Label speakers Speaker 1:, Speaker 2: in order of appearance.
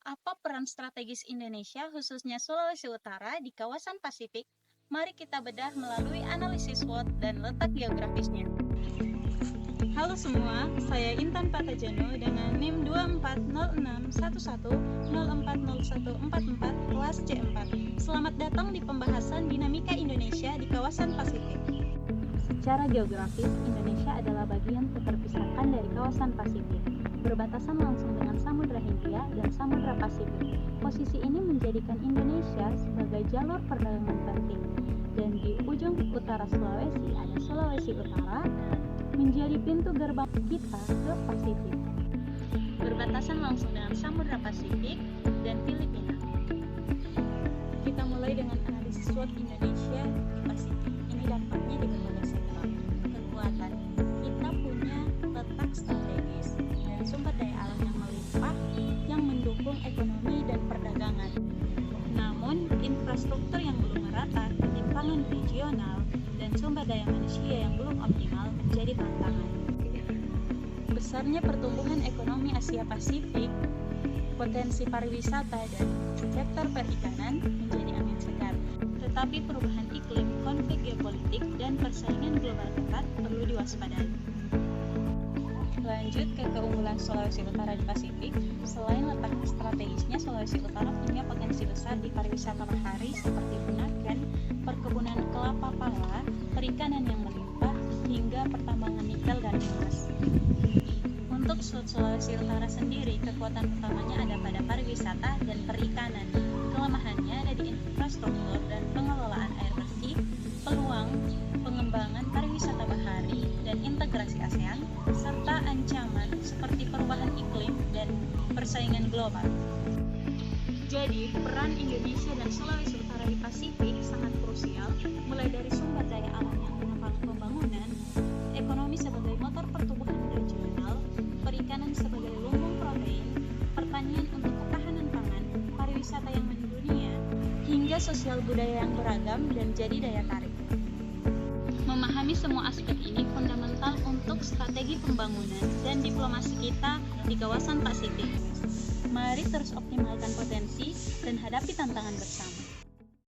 Speaker 1: Apa peran strategis Indonesia, khususnya Sulawesi Utara, di kawasan Pasifik? Mari kita bedah melalui analisis SWOT dan letak geografisnya.
Speaker 2: Halo semua, saya Intan Patajono dengan NIM 240611040144 kelas C4. Selamat datang di pembahasan dinamika Indonesia di kawasan Pasifik.
Speaker 3: Secara geografis, Indonesia adalah bagian terpisahkan dari kawasan Pasifik, berbatasan langsung dengan Samudra Hindia dan Samudra Pasifik. Posisi ini menjadikan Indonesia sebagai jalur perdagangan penting. Dan di ujung utara Sulawesi ada Sulawesi Utara, menjadi pintu gerbang kita ke Pasifik.
Speaker 1: Berbatasan langsung dengan Samudra Pasifik dan Filipina.
Speaker 2: Kita mulai dengan analisis SWOT Indonesia di Pasifik. Ini dampaknya di berbagai sektor. Kekuatan, kita punya letak strategis dan sumber daya alam yang melimpah yang mendukung ekonomi dan perdagangan. Namun, infrastruktur yang belum merata, ketimpangan regional, dan sumber daya manusia yang belum optimal menjadi tantangan. Besarnya pertumbuhan ekonomi Asia Pasifik, potensi pariwisata dan sektor perikanan menjadi angin segar. Tetapi perubahan iklim, konflik geopolitik, dan persaingan global ketat perlu diwaspadai. Lanjut ke keunggulan Sulawesi Utara di Pasifik. Selain letak strategisnya, Sulawesi Utara punya potensi besar di pariwisata bahari seperti Bunaken, perkebunan kelapa pala, perikanan yang melimpah, hingga pertambangan nikel dan emas. Untuk Sulawesi Utara sendiri, kekuatan utamanya ada pada pariwisata dan perikanan. Kelemahannya ada di infrastruktur dan pengelolaan air bersih, peluang pengembangan pariwisata bahari dan integrasi ASEAN, serta ancaman seperti perubahan iklim dan persaingan global. Jadi, peran Indonesia dan Sulawesi Utara di Pasifik sangat krusial, mulai dari sumber daya alam yang menopang pembangunan, ekonomi sebagai motor pertumbuhan regional, perikanan sebagai lumbung protein, pertanian untuk ketahanan pangan, pariwisata yang mendunia, hingga sosial budaya yang beragam dan jadi daya tarik. Memahami semua aspek ini fundamental untuk strategi pembangunan dan diplomasi kita di kawasan Pasifik. Mari terus optimalkan potensi dan hadapi tantangan bersama.